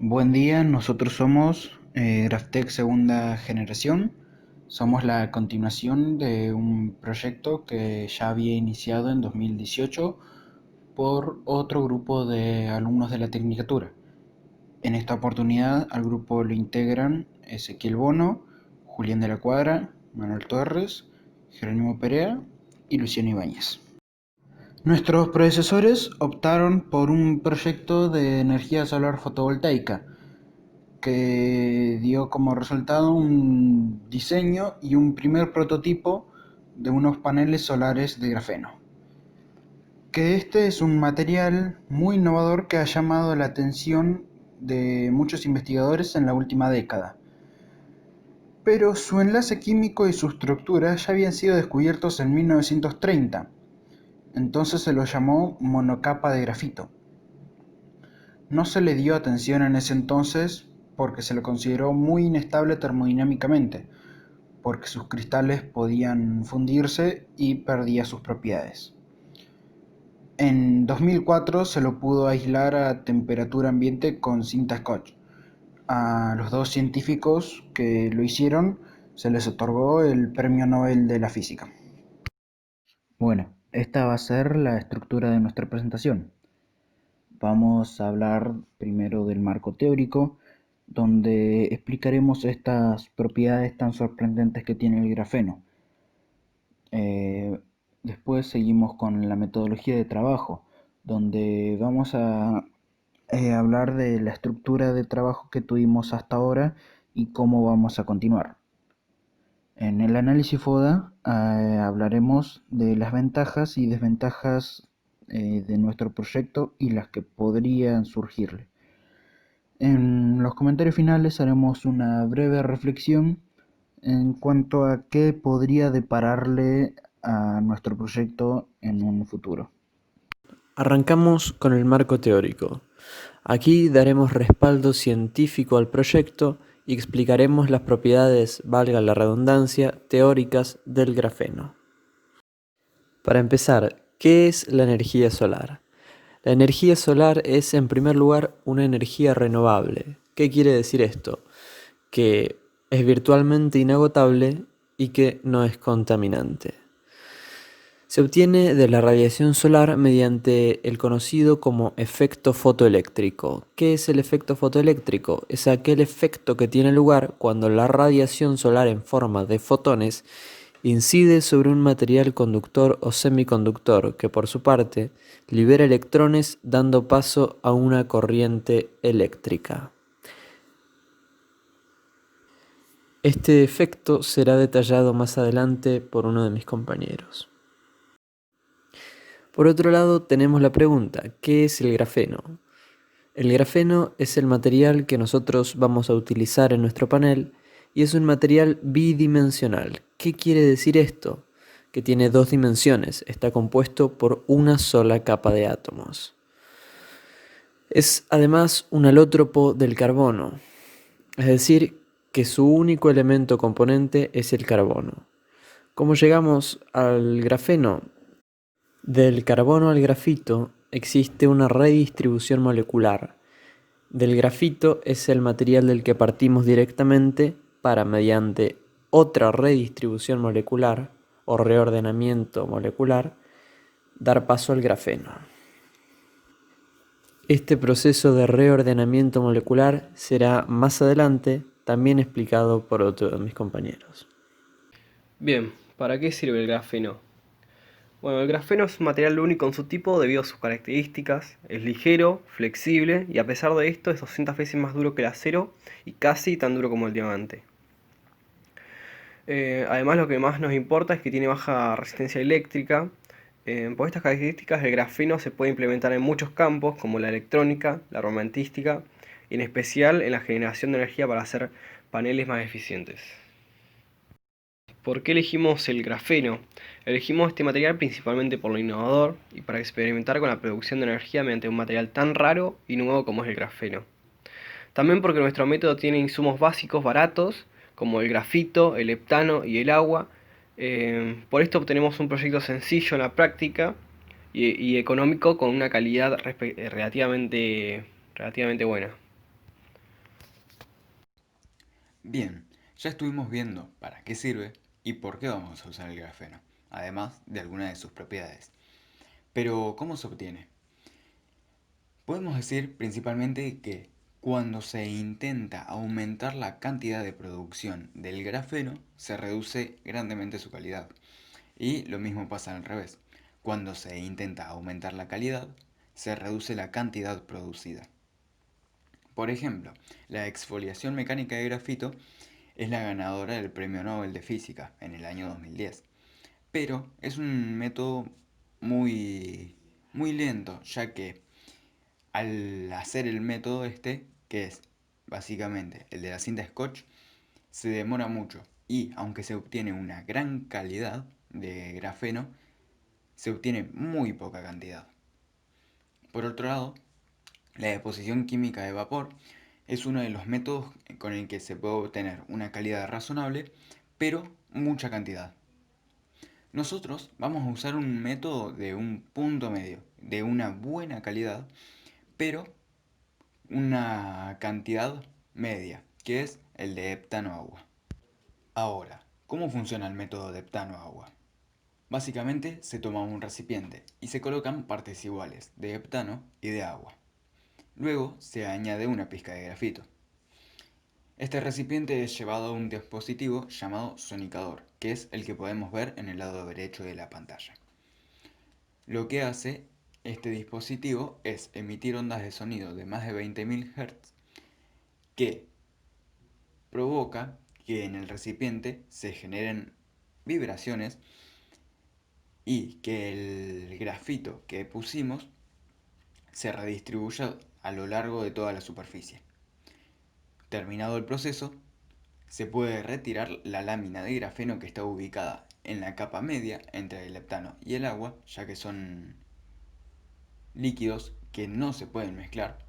Buen día, nosotros somos Graftec segunda generación. Somos la continuación de un proyecto que ya había iniciado en 2018 por otro grupo de alumnos de la Tecnicatura. En esta oportunidad al grupo lo integran Ezequiel Bono, Julián de la Cuadra, Manuel Torres, Jerónimo Perea y Luciano Ibáñez. Nuestros predecesores optaron por un proyecto de energía solar fotovoltaica que dio como resultado un diseño y un primer prototipo de unos paneles solares de grafeno. Que este es un material muy innovador que ha llamado la atención de muchos investigadores en la última década. Pero su enlace químico y su estructura ya habían sido descubiertos en 1930, entonces se lo llamó monocapa de grafito. No se le dio atención en ese entonces porque se lo consideró muy inestable termodinámicamente, porque sus cristales podían fundirse y perdía sus propiedades. En 2004 se lo pudo aislar a temperatura ambiente con cinta Scotch. A los dos científicos que lo hicieron se les otorgó el Premio Nobel de la Física. Bueno, esta va a ser la estructura de nuestra presentación. Vamos a hablar primero del marco teórico, donde explicaremos estas propiedades tan sorprendentes que tiene el grafeno. Eh, Después seguimos con la metodología de trabajo, donde vamos a hablar de la estructura de trabajo que tuvimos hasta ahora y cómo vamos a continuar. En el análisis FODA hablaremos de las ventajas y desventajas de nuestro proyecto y las que podrían surgirle. En los comentarios finales haremos una breve reflexión en cuanto a qué podría depararle a nuestro proyecto en un futuro. Arrancamos con el marco teórico. Aquí daremos respaldo científico al proyecto y explicaremos las propiedades, valga la redundancia, teóricas del grafeno. Para empezar, ¿qué es la energía solar? La energía solar es, en primer lugar, una energía renovable. ¿Qué quiere decir esto? Que es virtualmente inagotable y que no es contaminante. Se obtiene de la radiación solar mediante el conocido como efecto fotoeléctrico. ¿Qué es el efecto fotoeléctrico? Es aquel efecto que tiene lugar cuando la radiación solar en forma de fotones incide sobre un material conductor o semiconductor que por su parte libera electrones dando paso a una corriente eléctrica. Este efecto será detallado más adelante por uno de mis compañeros. Por otro lado, tenemos la pregunta, ¿qué es el grafeno? El grafeno es el material que nosotros vamos a utilizar en nuestro panel y es un material bidimensional. ¿Qué quiere decir esto? Que tiene dos dimensiones, está compuesto por una sola capa de átomos. Es además un alótropo del carbono, es decir, que su único elemento componente es el carbono. ¿Cómo llegamos al grafeno? Del carbono al grafito existe una redistribución molecular. Del grafito es el material del que partimos directamente para, mediante otra redistribución molecular o reordenamiento molecular, dar paso al grafeno. Este proceso de reordenamiento molecular será más adelante también explicado por otro de mis compañeros. Bien, ¿para qué sirve el grafeno? Bueno, el grafeno es un material único en su tipo debido a sus características. Es ligero, flexible y a pesar de esto es 200 veces más duro que el acero y casi tan duro como el diamante. Además, lo que más nos importa es que tiene baja resistencia eléctrica. Por estas características el grafeno se puede implementar en muchos campos como la electrónica, la armamentística y en especial en la generación de energía para hacer paneles más eficientes. ¿Por qué elegimos el grafeno? Elegimos este material principalmente por lo innovador y para experimentar con la producción de energía mediante un material tan raro y nuevo como es el grafeno. También porque nuestro método tiene insumos básicos baratos como el grafito, el heptano y el agua. Por esto obtenemos un proyecto sencillo en la práctica y económico con una calidad relativamente buena. Bien, ya estuvimos viendo para qué sirve y por qué vamos a usar el grafeno, además de algunas de sus propiedades. Pero, ¿cómo se obtiene? Podemos decir principalmente que cuando se intenta aumentar la cantidad de producción del grafeno, se reduce grandemente su calidad. Y lo mismo pasa al revés. Cuando se intenta aumentar la calidad, se reduce la cantidad producida. Por ejemplo, la exfoliación mecánica de grafito es la ganadora del Premio Nobel de Física en el año 2010. Pero es un método muy lento, ya que al hacer el método este, que es básicamente el de la cinta Scotch, se demora mucho y aunque se obtiene una gran calidad de grafeno, se obtiene muy poca cantidad. Por otro lado, la deposición química de vapor es uno de los métodos con el que se puede obtener una calidad razonable, pero mucha cantidad. Nosotros vamos a usar un método de un punto medio, de una buena calidad, pero una cantidad media, que es el de heptano-agua. Ahora, ¿cómo funciona el método de heptano-agua? Básicamente se toma un recipiente y se colocan partes iguales de heptano y de agua. Luego se añade una pizca de grafito. Este recipiente es llevado a un dispositivo llamado sonicador, que es el que podemos ver en el lado derecho de la pantalla. Lo que hace este dispositivo es emitir ondas de sonido de más de 20.000 Hz que provoca que en el recipiente se generen vibraciones y que el grafito que pusimos se redistribuya a lo largo de toda la superficie. Terminado el proceso, se puede retirar la lámina de grafeno que está ubicada en la capa media entre el heptano y el agua, ya que son líquidos que no se pueden mezclar.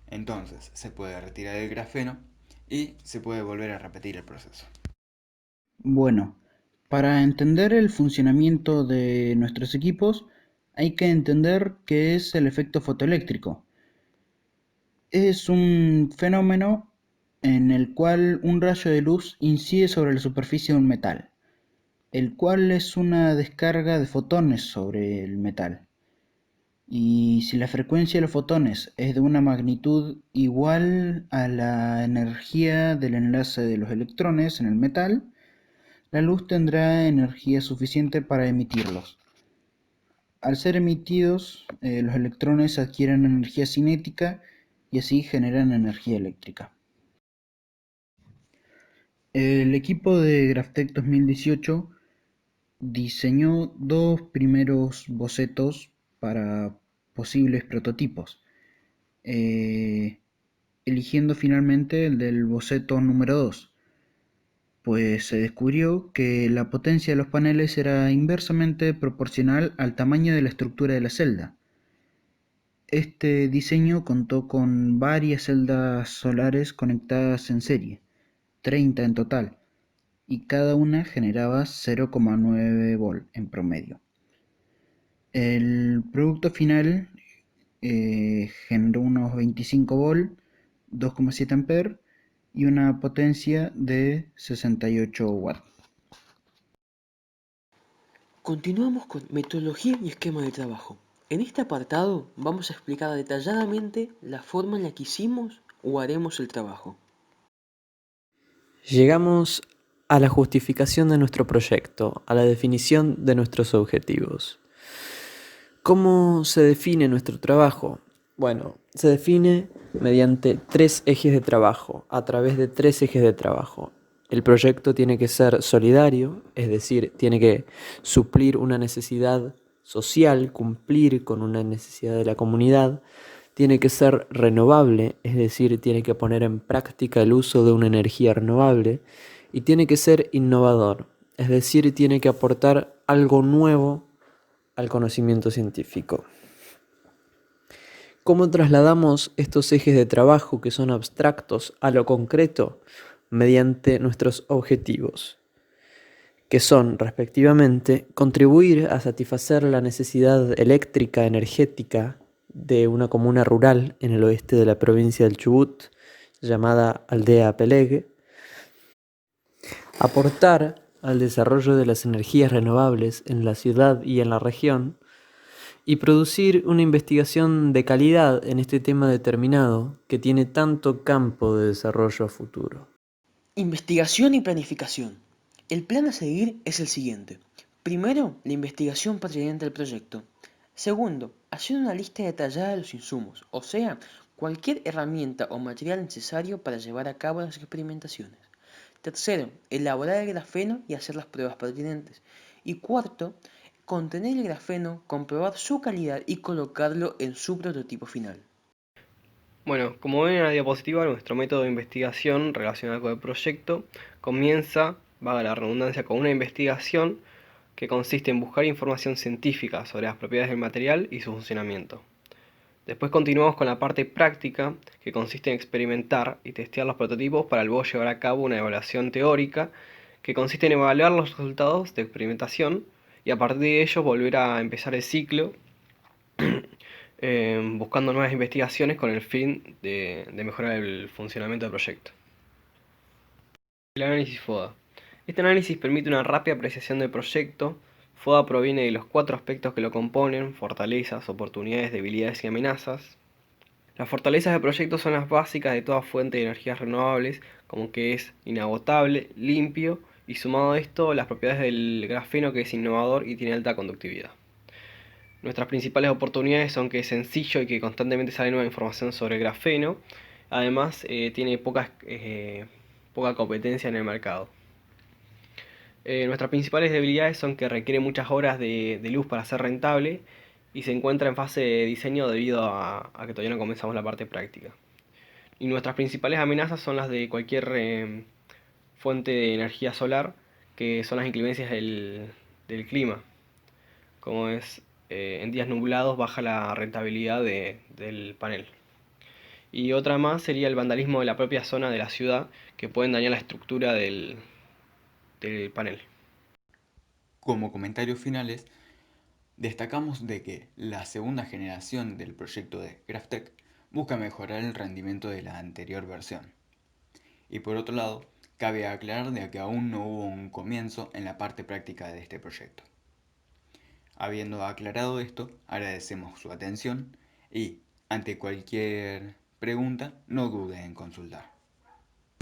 Entonces se puede retirar el grafeno y se puede volver a repetir el proceso. Bueno, para entender el funcionamiento de nuestros equipos, hay que entender qué es el efecto fotoeléctrico. Es un fenómeno en el cual un rayo de luz incide sobre la superficie de un metal, el cual es una descarga de fotones sobre el metal. Y si la frecuencia de los fotones es de una magnitud igual a la energía del enlace de los electrones en el metal, la luz tendrá energía suficiente para emitirlos. Al ser emitidos, los electrones adquieren energía cinética y así generan energía eléctrica. El equipo de Graftec 2018 diseñó dos primeros bocetos para posibles prototipos, eh, eligiendo finalmente el del boceto número 2, pues se descubrió que la potencia de los paneles era inversamente proporcional al tamaño de la estructura de la celda. Este diseño contó con varias celdas solares conectadas en serie, 30 en total, y cada una generaba 0,9 volt en promedio. El producto final generó unos 25 volt, 2,7 amperes y una potencia de 68 watts. Continuamos con metodología y esquema de trabajo. En este apartado vamos a explicar detalladamente la forma en la que hicimos o haremos el trabajo. Llegamos a la justificación de nuestro proyecto, a la definición de nuestros objetivos. ¿Cómo se define nuestro trabajo? Bueno, se define mediante 3 ejes de trabajo, a través de 3 ejes de trabajo. El proyecto tiene que ser solidario, es decir, tiene que suplir una necesidad social, cumplir con una necesidad de la comunidad. Tiene que ser renovable, es decir, tiene que poner en práctica el uso de una energía renovable. Y tiene que ser innovador, es decir, tiene que aportar algo nuevo al conocimiento científico. ¿Cómo trasladamos estos ejes de trabajo que son abstractos a lo concreto? Mediante nuestros objetivos, que son, respectivamente, contribuir a satisfacer la necesidad eléctrica energética de una comuna rural en el oeste de la provincia del Chubut, llamada Aldea Peleg, aportar al desarrollo de las energías renovables en la ciudad y en la región, y producir una investigación de calidad en este tema determinado que tiene tanto campo de desarrollo a futuro. Investigación y planificación. El plan a seguir es el siguiente. Primero, la investigación pertinente al proyecto. Segundo, hacer una lista detallada de los insumos, o sea, cualquier herramienta o material necesario para llevar a cabo las experimentaciones. Tercero, elaborar el grafeno y hacer las pruebas pertinentes. Y cuarto, contener el grafeno, comprobar su calidad y colocarlo en su prototipo final. Bueno, como ven en la diapositiva, nuestro método de investigación relacionado con el proyecto comienza, valga la redundancia, con una investigación que consiste en buscar información científica sobre las propiedades del material y su funcionamiento. Después continuamos con la parte práctica, que consiste en experimentar y testear los prototipos para luego llevar a cabo una evaluación teórica, que consiste en evaluar los resultados de experimentación y a partir de ello volver a empezar el ciclo buscando nuevas investigaciones con el fin de mejorar el funcionamiento del proyecto. El análisis FODA. Este análisis permite una rápida apreciación del proyecto. FODA proviene de los 4 aspectos que lo componen: fortalezas, oportunidades, debilidades y amenazas. Las fortalezas del proyecto son las básicas de toda fuente de energías renovables, como que es inagotable, limpio y sumado a esto las propiedades del grafeno, que es innovador y tiene alta conductividad. Nuestras principales oportunidades son que es sencillo y que constantemente sale nueva información sobre el grafeno. Además, tiene poca competencia en el mercado. Nuestras principales debilidades son que requiere muchas horas de luz para ser rentable y se encuentra en fase de diseño debido a que todavía no comenzamos la parte práctica. Y nuestras principales amenazas son las de cualquier fuente de energía solar, que son las inclemencias del clima, como es en días nublados baja la rentabilidad del panel. Y otra más sería el vandalismo de la propia zona de la ciudad, que pueden dañar la estructura del panel. Como comentarios finales, destacamos de que la segunda generación del proyecto de GraphTech busca mejorar el rendimiento de la anterior versión. Y por otro lado, cabe aclarar de que aún no hubo un comienzo en la parte práctica de este proyecto. Habiendo aclarado esto, agradecemos su atención y, ante cualquier pregunta, no dude en consultar.